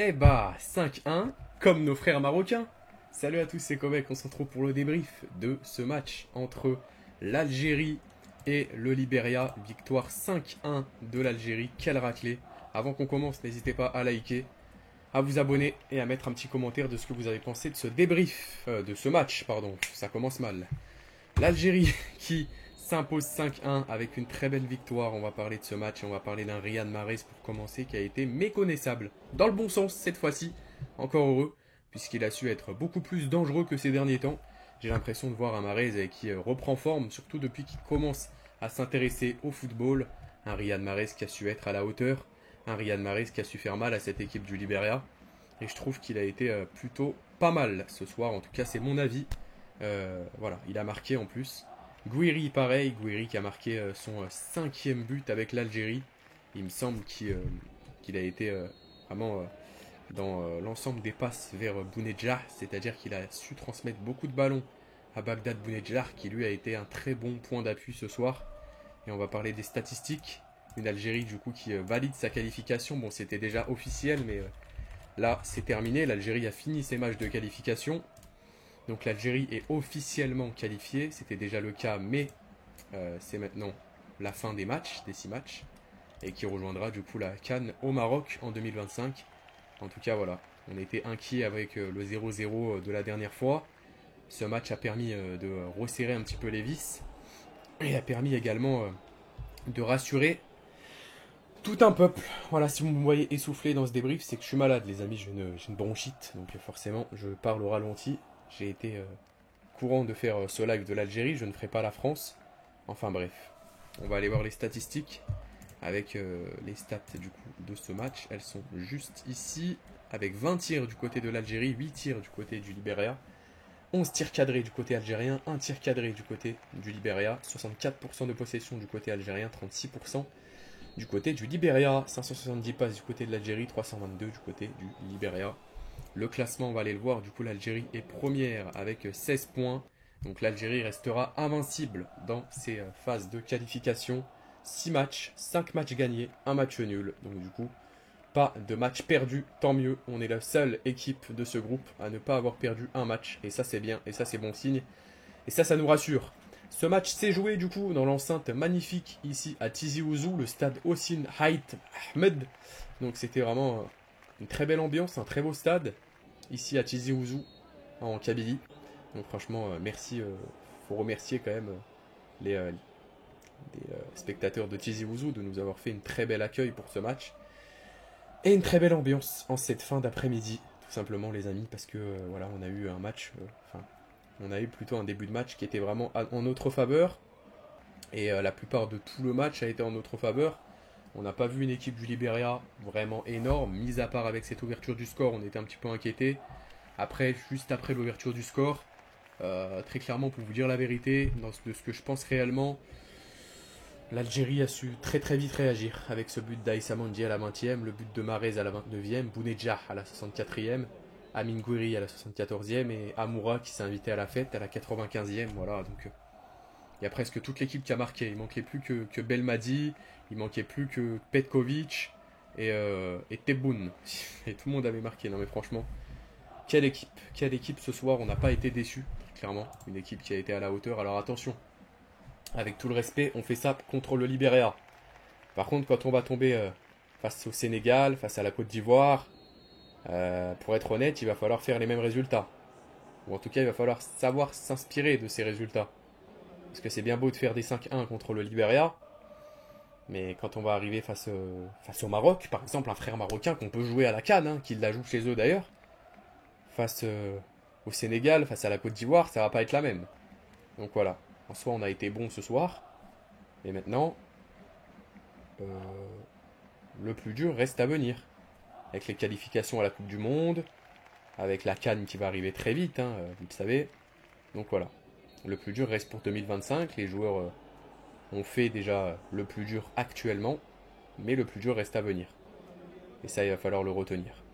Eh bah, 5-1, comme nos frères marocains. Salut à tous, c'est Komek, on se retrouve pour le débrief de ce match entre l'Algérie et le Liberia. Victoire 5-1 de l'Algérie, quelle raclée. Avant qu'on commence, n'hésitez pas à liker, à vous abonner et à mettre un petit commentaire de ce que vous avez pensé de ce débrief, de ce match, pardon, ça commence mal. L'Algérie qui s'impose 5-1 avec une très belle victoire. On va parler de ce match et on va parler d'un Riyad Mahrez pour commencer qui a été méconnaissable. Dans le bon sens cette fois-ci, encore heureux, puisqu'il a su être beaucoup plus dangereux que ces derniers temps. J'ai l'impression de voir un Mahrez qui reprend forme, surtout depuis qu'il commence à s'intéresser au football. Un Riyad Mahrez qui a su être à la hauteur, un Riyad Mahrez qui a su faire mal à cette équipe du Liberia. Et je trouve qu'il a été plutôt pas mal ce soir, en tout cas c'est mon avis. Voilà, il a marqué en plus. Gouiri, pareil, Gouiri qui a marqué son cinquième but avec l'Algérie. Il me semble qu'il a été vraiment dans l'ensemble des passes vers Bounedjah, c'est-à-dire qu'il a su transmettre beaucoup de ballons à Bagdad Bounedjah, qui lui a été un très bon point d'appui ce soir. Et on va parler des statistiques. Une Algérie du coup qui valide sa qualification. Bon, c'était déjà officiel, mais là c'est terminé. L'Algérie a fini ses matchs de qualification. Donc l'Algérie est officiellement qualifiée, c'était déjà le cas, mais c'est maintenant la fin des matchs, des 6 matchs, et qui rejoindra du coup la CAN au Maroc en 2025. En tout cas voilà, on était inquiet avec le 0-0 de la dernière fois. Ce match a permis de resserrer un petit peu les vis, et a permis également de rassurer tout un peuple. Voilà, si vous me voyez essoufflé dans ce débrief, c'est que je suis malade les amis, j'ai une bronchite, donc forcément je parle au ralenti. J'ai été courant de faire ce live de l'Algérie, je ne ferai pas la France. Enfin bref, on va aller voir les statistiques avec les stats du coup de ce match. Elles sont juste ici, avec 20 tirs du côté de l'Algérie, 8 tirs du côté du Liberia, 11 tirs cadrés du côté algérien, 1 tir cadré du côté du Liberia, 64% de possession du côté algérien, 36% du côté du Liberia, 570 passes du côté de l'Algérie, 322 du côté du Liberia. Le classement, on va aller le voir, du coup l'Algérie est première avec 16 points. Donc l'Algérie restera invincible dans ces phases de qualification. 6 matchs, 5 matchs gagnés, 1 match nul. Donc du coup, pas de match perdu, tant mieux. On est la seule équipe de ce groupe à ne pas avoir perdu un match. Et ça c'est bien, et ça c'est bon signe. Et ça nous rassure. Ce match s'est joué du coup dans l'enceinte magnifique ici à Tizi Ouzou, le stade Hossein Haït Ahmed. Donc c'était vraiment une très belle ambiance, un très beau stade ici à Tizi Ouzou en Kabylie. Donc franchement, merci. Faut remercier quand même les spectateurs de Tizi Ouzou de nous avoir fait une très belle accueil pour ce match et une très belle ambiance en cette fin d'après-midi, tout simplement les amis, parce que voilà, on a eu un match, enfin, on a eu plutôt un début de match qui était vraiment en notre faveur et la plupart de tout le match a été en notre faveur. On n'a pas vu une équipe du Liberia vraiment énorme, mis à part avec cette ouverture du score, on était un petit peu inquiétés. Après, juste après l'ouverture du score, très clairement, pour vous dire la vérité, de ce que je pense réellement, l'Algérie a su très très vite réagir avec ce but d'Aïssa Mandi à la 20e, le but de Mahrez à la 29e, Bounedjah à la 64e, Amin Gouiri à la 74e et Amoura qui s'est invité à la fête à la 95e. Voilà, donc il y a presque toute l'équipe qui a marqué. Il manquait plus que Belmadi, il manquait plus que Petkovic et Tebboune. Et tout le monde avait marqué. Non mais franchement, quelle équipe ce soir, on n'a pas été déçus, clairement. Une équipe qui a été à la hauteur. Alors attention, avec tout le respect, on fait ça contre le Liberia. Par contre, quand on va tomber face au Sénégal, face à la Côte d'Ivoire, pour être honnête, il va falloir faire les mêmes résultats. Ou en tout cas, il va falloir savoir s'inspirer de ces résultats. Parce que c'est bien beau de faire des 5-1 contre le Liberia, mais quand on va arriver face au Maroc, par exemple, un frère marocain qu'on peut jouer à la CAN, qui la joue chez eux d'ailleurs, face au Sénégal, face à la Côte d'Ivoire, ça va pas être la même. Donc voilà, en soi on a été bon ce soir, et maintenant euh, le plus dur reste à venir. Avec les qualifications à la Coupe du Monde, avec la CAN qui va arriver très vite, vous le savez. Donc voilà, le plus dur reste pour 2025, les joueurs ont fait déjà le plus dur actuellement, mais le plus dur reste à venir. Et ça, il va falloir le retenir.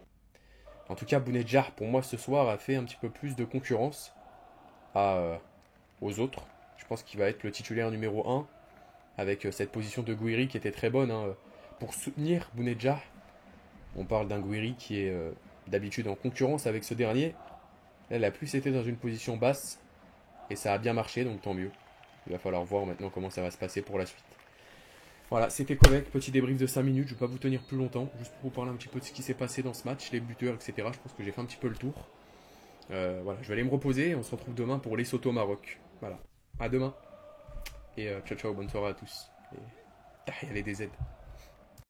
En tout cas, Bounedjah, pour moi, ce soir, a fait un petit peu plus de concurrence aux autres. Je pense qu'il va être le titulaire numéro 1, avec cette position de Gouiri qui était très bonne, pour soutenir Bounedjah. On parle d'un Gouiri qui est d'habitude en concurrence avec ce dernier. Là, la plus était dans une position basse et ça a bien marché, donc tant mieux. Il va falloir voir maintenant comment ça va se passer pour la suite. Voilà, c'était Kovac, petit débrief de 5 minutes, je ne vais pas vous tenir plus longtemps, juste pour vous parler un petit peu de ce qui s'est passé dans ce match, les buteurs, etc. Je pense que j'ai fait un petit peu le tour. Voilà, je vais aller me reposer et on se retrouve demain pour Lesotho Maroc. Voilà, à demain. Et ciao ciao, bonne soirée à tous. Et... Tahia les DZ.